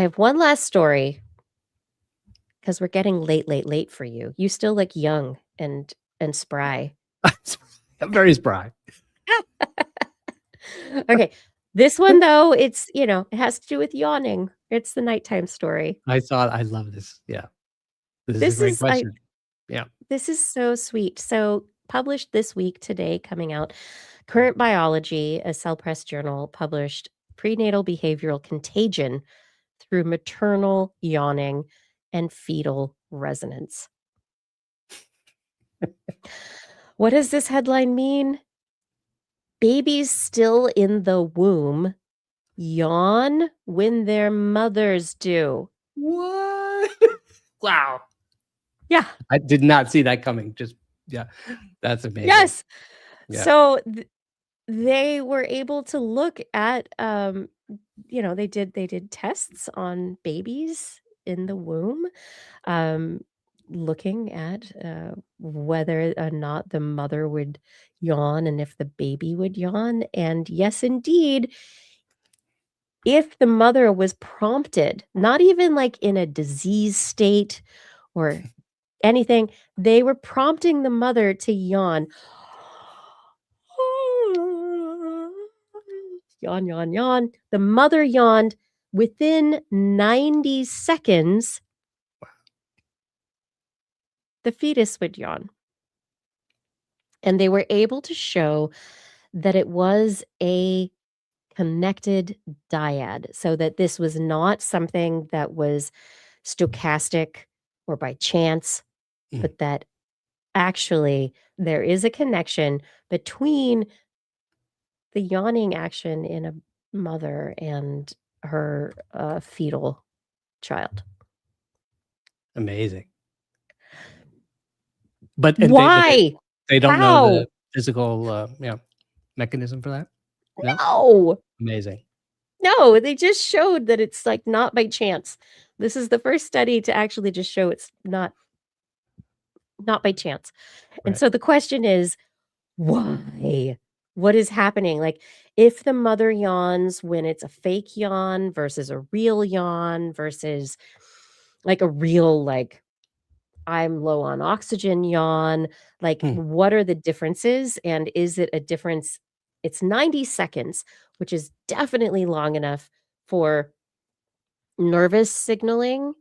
have one last story because we're getting late for you. You still look young and spry. I'm very spry. Okay. This one though, it's, it has to do with yawning. It's the nighttime story. I love this. Yeah. This is a This great is question. Yeah. this is so sweet. So, published this week today coming out, Current Biology, a Cell Press journal published prenatal behavioral contagion through maternal yawning and fetal resonance. What does this headline mean? Babies still in the womb yawn when their mothers do. What? Wow. Yeah. I did not see that coming. Yeah, that's amazing. Yes. Yeah. So they were able to look at they did tests on babies in the womb, um looking at whether or not the mother would yawn and if the baby would yawn. And yes, indeed, if the mother was prompted, not even like in a disease state or anything, they were prompting the mother to yawn. Yawn, yawn, yawn. The mother yawned within 90 seconds. The fetus would yawn. And they were able to show that it was a connected dyad, so that this was not something that was stochastic or by chance, but that actually there is a connection between the yawning action in a mother and her fetal child. Amazing. But why? They don't How? know the physical mechanism for that? No. Amazing. No, they just showed that it's like not by chance. This is the first study to actually just show it's not by chance. And Right. so the question is, why? What is happening? Like, if the mother yawns when it's a fake yawn versus a real yawn versus like a real, like, I'm low on oxygen yawn, like, what are the differences? And is it a difference? It's 90 seconds, which is definitely long enough for nervous signaling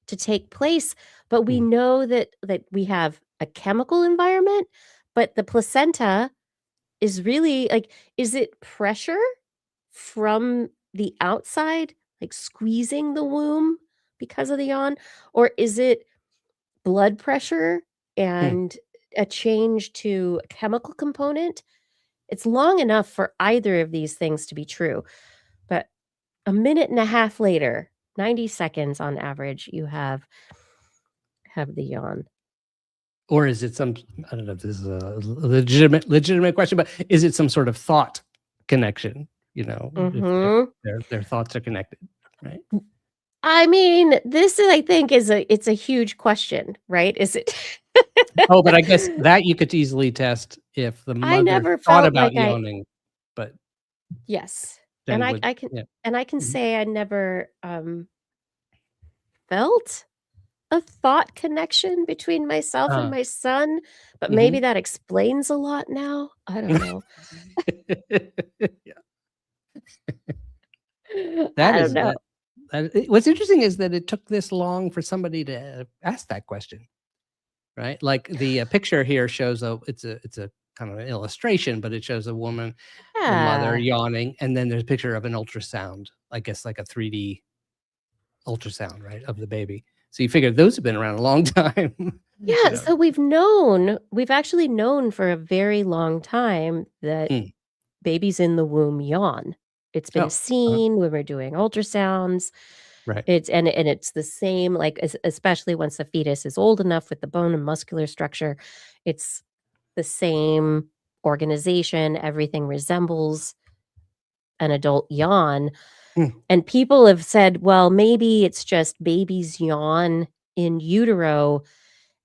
to take place. But we know that we have a chemical environment, but the placenta is really like, is it pressure from the outside, like squeezing the womb because of the yawn? Or is it blood pressure and a change to a chemical component? It's long enough for either of these things to be true. But a minute and a half later, 90 seconds on average, you have the yawn. Or is it some, I don't know if this is a legitimate question, but is it some sort of thought connection? If their thoughts are connected, right? I mean, this is, I think, it's a huge question, right? Is it? Oh, but I guess that you could easily test if the I mother never thought felt about like yawning, but yes. then And I can say I never felt a thought connection between myself and my son, but maybe that explains a lot now. I don't know. I don't know. What's interesting is that it took this long for somebody to ask that question, right? Like the picture here shows it's a kind of an illustration, but it shows a woman, the mother yawning, and then there's a picture of an ultrasound, I guess like a 3D ultrasound, right, of the baby. So you figure those have been around a long time. Yeah, so we've actually known for a very long time that babies in the womb yawn. It's been seen when we're doing ultrasounds. Right. It's the same, like, especially once the fetus is old enough with the bone and muscular structure, it's the same organization. Everything resembles an adult yawn. And people have said, well, maybe it's just babies yawn in utero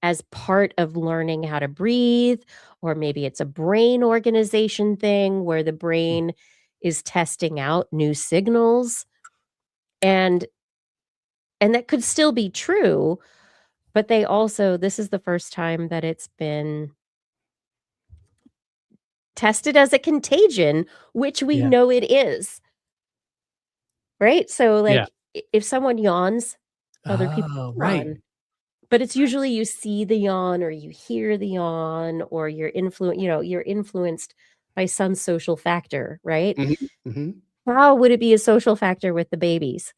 as part of learning how to breathe, or maybe it's a brain organization thing where the brain is testing out new signals. And And that could still be true, but they also this is the first time that it's been tested as a contagion, which we Yeah. know it is, right? So, Yeah. like, if someone yawns, other people Oh, right. yawn, but it's Right. usually you see the yawn or you hear the yawn or you're influenced by some social factor, right? Mhm, mhm. How would it be a social factor with the babies?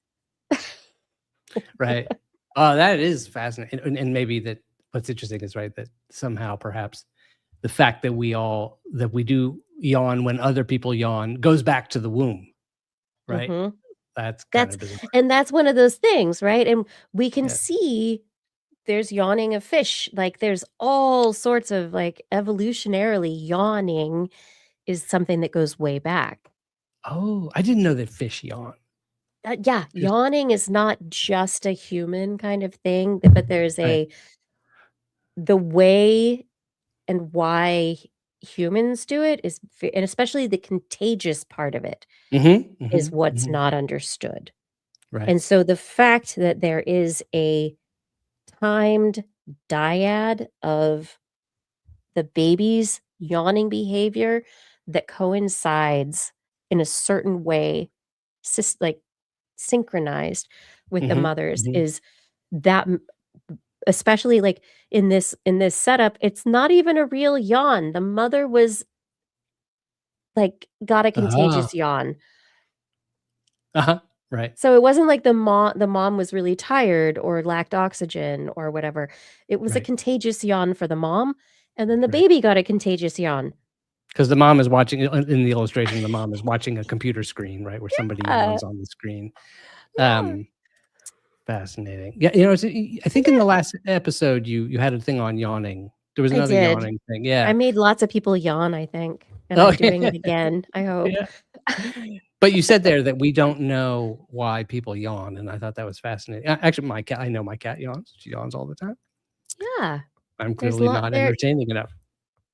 Right. Oh, that is fascinating, and maybe that what's interesting is, right, that somehow perhaps the fact that we do yawn when other people yawn goes back to the womb, right? Mhm. That's kind That's of bizarre. and that's one of those things, right? And we can Yeah. see there's yawning of fish, like, there's all sorts of, like, evolutionarily, yawning is something that goes way back. Oh, I didn't know that fish yawn. Yeah, Just yawning is not just a human kind of thing, but there's right. a the way and why humans do it is ve and especially the contagious part of it Mhm, is mhm, what's mhm. not understood. Right. And so the fact that there is a timed dyad of the baby's yawning behavior that coincides in a certain way, like synchronized with the Mhm, mothers mhm. is that especially like in this setup, it's not even a real yawn. The mother was like got a Ah, contagious yawn. uh-huh, right, So it wasn't like the mom was really tired or lacked oxygen or whatever. It was a right, contagious yawn for the mom, and then the right. baby got a contagious yawn. Because the mom is watching in the illustration, the mom is watching a computer screen, right, where somebody Yeah, yawns on the screen. yeah, Um, Fascinating. Yeah, I think in the yeah. last episode, you had a thing on yawning. There was I another did. yawning thing, I yeah. made lots of people yawn, I think, and Oh, I'm doing it again, I hope. yeah. But you said there that we don't know why people yawn, and I thought that was fascinating. Actually, my cat I know my cat yawns. She yawns all the time. Yeah. I'm There's clearly lot not there entertaining enough. So,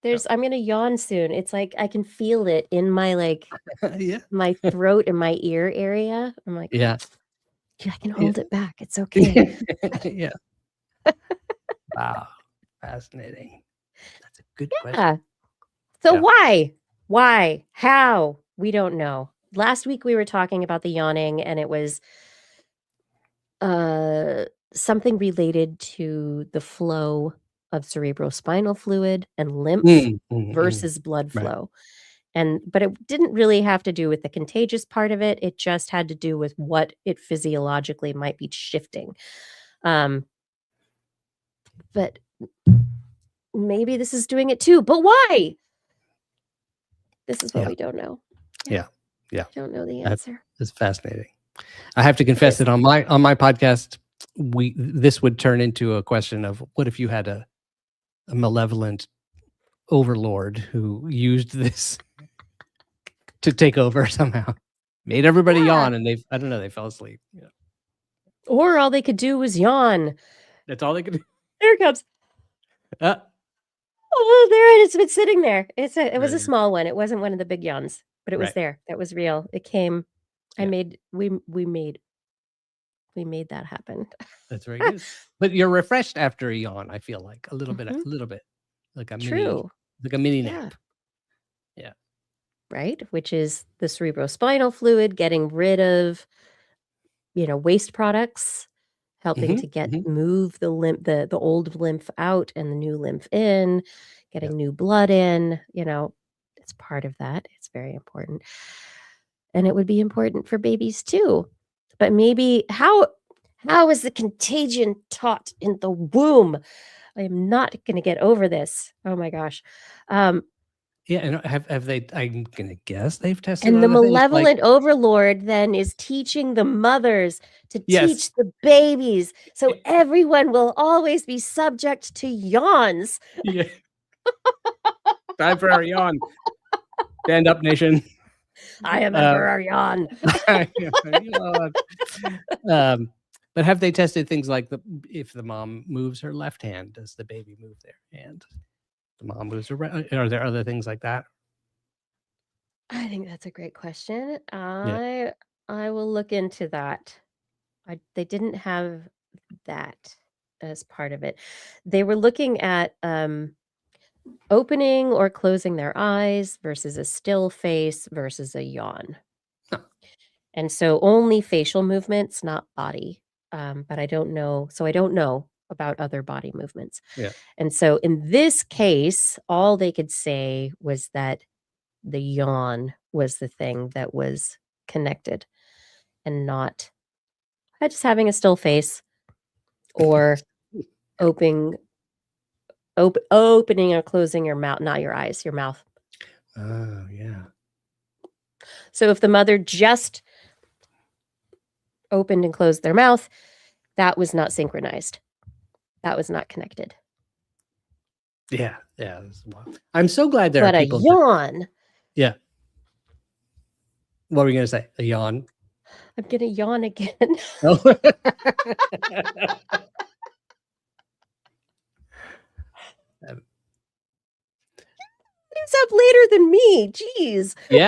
there's I'm gonna yawn soon. It's like I can feel it in my, like, yeah. my throat and my ear area. I'm like, Yeah. "Yeah, I can Yeah. hold it back. It's okay." Yeah. Wow. Fascinating. That's a good question. Yeah. So Yeah. why? Why? How? We don't know. Last week we were talking about the yawning and it was uh something related to the flow of cerebrospinal fluid and lymph Mm, mm, mm. versus blood Right. flow. And but it didn't really have to do with the contagious part of it. It just had to do with what it physiologically might be shifting. Um, but maybe this is doing it too. But why? This is what Yeah. we don't know. Yeah, Yeah. Yeah. don't know the That answer. is fascinating. I have to It confess is. that on my podcast, we this would turn into a question of what if you had a malevolent overlord who used this to take over somehow, made everybody Yeah. yawn, and I don't know, they fell asleep. Yeah, Or all they could do was yawn. that's all they could do. There it comes. Uh, Oh, there it is. It's been sitting there. It there was it a is. small one. It wasn't one of the big yawns, but it was Right. there. That was real. It came. I Yeah, made. We made that happen. that's very good. But you're refreshed after a yawn. I feel like a Mhm. little bit, True. like a mini Yeah. nap. Yeah. Right? Which is the cerebrospinal fluid getting rid of, waste products, helping Hmm, to get hmm. move the old lymph out and the new lymph in, Yeah. getting new blood in, it's part of that. It's very important. And it would be important for babies too. But maybe how is the contagion taught in the womb? I am not going to get over this. Oh my gosh. Um, Yeah. And have they? I'm gonna guess they've tested And the other things like malevolent overlord then is teaching the mothers to yes. teach the babies, so everyone will always be subject to yawns. Yeah. Time for our yawn. Stand up, nation. I am Uh, Emperor Yawn. yawn. Um, but have they tested things like if the mom moves her left hand, does the baby move their hand? The mom moves her right. Are there other things like that? I think that's a great question. Yeah. I will look into that. They didn't have that as part of it. They were looking at, opening or closing their eyes versus a still face versus a yawn. Huh. And so only facial movements, not body. But I don't know. So I don't know about other body movements. Yeah. And so in this case, all they could say was that the yawn was the thing that was connected and not just having a still face or opening opening or closing your mouth, not your eyes, your mouth. Oh, yeah. So if the mother just opened and closed their mouth, that was not synchronized. That was not connected. Yeah. Yeah. I'm so glad there are But a people. yawn, Yeah. What were you going to say? A yawn? I'm gonna yawn again. Oh. It's up later than me. Jeez. Yeah.